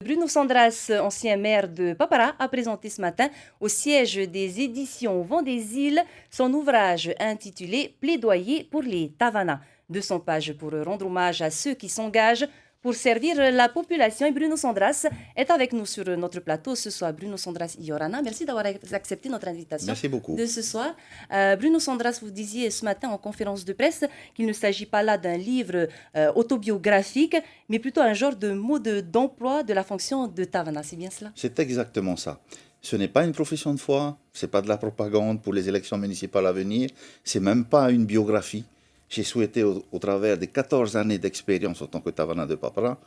Bruno Sandras, ancien maire de Papara, a présenté ce matin au siège des éditions Vent des Îles son ouvrage intitulé Plaidoyer pour les Tavana. 200 pages pour rendre hommage à ceux qui s'engagent pour servir la population. Et Bruno Sandras est avec nous sur notre plateau ce soir. Bruno Sandras Iorana, merci d'avoir accepté notre invitation. Merci beaucoup. De ce soir. Bruno Sandras, vous disiez ce matin en conférence de presse qu'il ne s'agit pas là d'un livre autobiographique, mais plutôt un genre de mode d'emploi de la fonction de Tavana. C'est bien cela? C'est exactement ça. Ce n'est pas une profession de foi, ce n'est pas de la propagande pour les élections municipales à venir, c'est même pas une biographie. J'ai souhaité, au travers des 14 années d'expérience en tant que Tavana de Papara,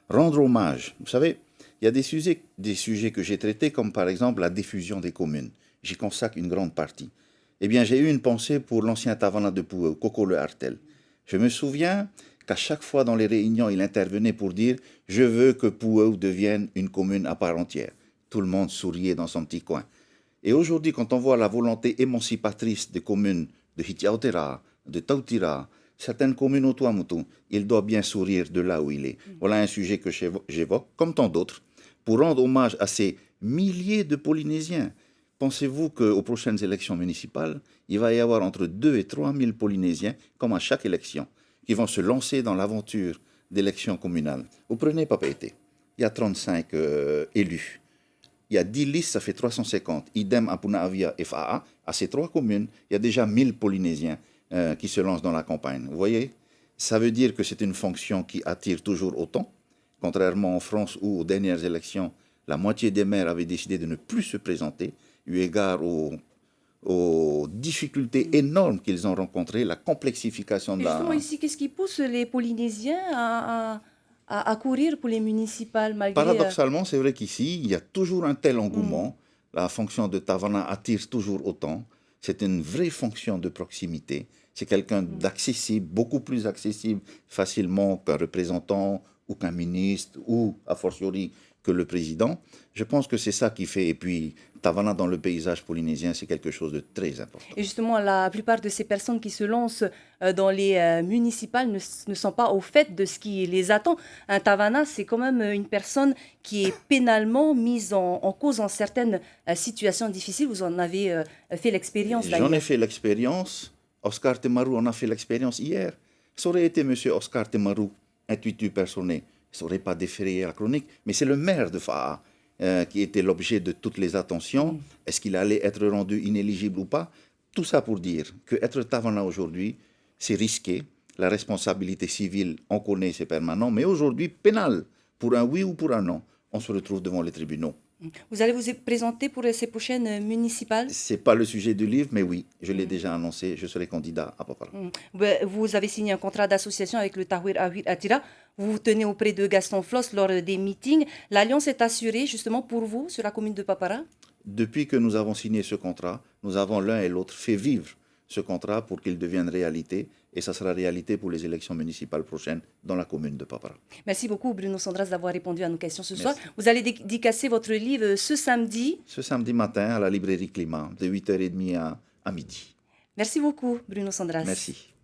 rendre hommage. Vous savez, il y a des sujets que j'ai traités, comme par exemple la diffusion des communes. J'y consacre une grande partie. Eh bien, j'ai eu une pensée pour l'ancien Tavana de Pouheux, Coco Le Hartel. Je me souviens qu'à chaque fois dans les réunions, il intervenait pour dire « Je veux que Pouheux devienne une commune à part entière ». Tout le monde souriait dans son petit coin. Et aujourd'hui, quand on voit la volonté émancipatrice des communes de Hitiaotera, de Tautira, certaines communes au Tuamotu, il doit bien sourire de là où il est. Voilà un sujet que j'évoque, comme tant d'autres, pour rendre hommage à ces milliers de Polynésiens. Pensez-vous qu'aux prochaines élections municipales, il va y avoir entre 2 et 3 000 Polynésiens, comme à chaque élection, qui vont se lancer dans l'aventure d'élections communales. Vous prenez Papeete, il y a 35 élus. Il y a 10 listes, ça fait 350. Idem à Punaavia FAA, à ces 3 communes, il y a déjà 1000 Polynésiens qui se lancent dans la campagne. Vous voyez, ça veut dire que c'est une fonction qui attire toujours autant, contrairement en France où, aux dernières élections, la moitié des maires avaient décidé de ne plus se présenter, eu égard aux difficultés énormes qu'ils ont rencontrées, la complexification de Justement, ici, qu'est-ce qui pousse les Polynésiens à courir pour les municipales malgré... Paradoxalement, c'est vrai qu'ici, il y a toujours un tel engouement. La fonction de Tavana attire toujours autant. C'est une vraie fonction de proximité. C'est quelqu'un d'accessible, beaucoup plus accessible facilement qu'un représentant ou qu'un ministre ou, a fortiori, que le président. Je pense que c'est ça qui fait. Et puis, Tavana dans le paysage polynésien, c'est quelque chose de très important. Et justement, la plupart de ces personnes qui se lancent dans les municipales ne sont pas au fait de ce qui les attend. Un Tavana, c'est quand même une personne qui est pénalement mise en cause en certaines situations difficiles. Vous en avez fait l'expérience d'ailleurs. J'en ai fait l'expérience. Oscar Temaru en a fait l'expérience hier. Ça aurait été M. Oscar Temaru, intuitu personné. Ça n'aurait pas déféré à la chronique. Mais c'est le maire de Fa'a qui était l'objet de toutes les attentions. Est-ce qu'il allait être rendu inéligible ou pas? Tout ça pour dire qu'être Tavana aujourd'hui, c'est risqué. La responsabilité civile, on connaît, c'est permanent. Mais aujourd'hui, pénal, pour un oui ou pour un non, on se retrouve devant les tribunaux. Vous allez vous présenter pour ces prochaines municipales? Ce n'est pas le sujet du livre, mais oui, je l'ai déjà annoncé, je serai candidat à Papara. Vous avez signé un contrat d'association avec le Tahwir Awir Atira. Vous vous tenez auprès de Gaston Floss lors des meetings. L'alliance est assurée justement pour vous sur la commune de Papara? Depuis que nous avons signé ce contrat, nous avons l'un et l'autre fait vivre ce contrat pour qu'il devienne réalité. Et ça sera réalité pour les élections municipales prochaines dans la commune de Papara. Merci beaucoup Bruno Sandras d'avoir répondu à nos questions ce soir. Vous allez dédicacer votre livre ce samedi? Ce samedi matin à la librairie Climat, de 8h30 à midi. Merci beaucoup Bruno Sandras. Merci.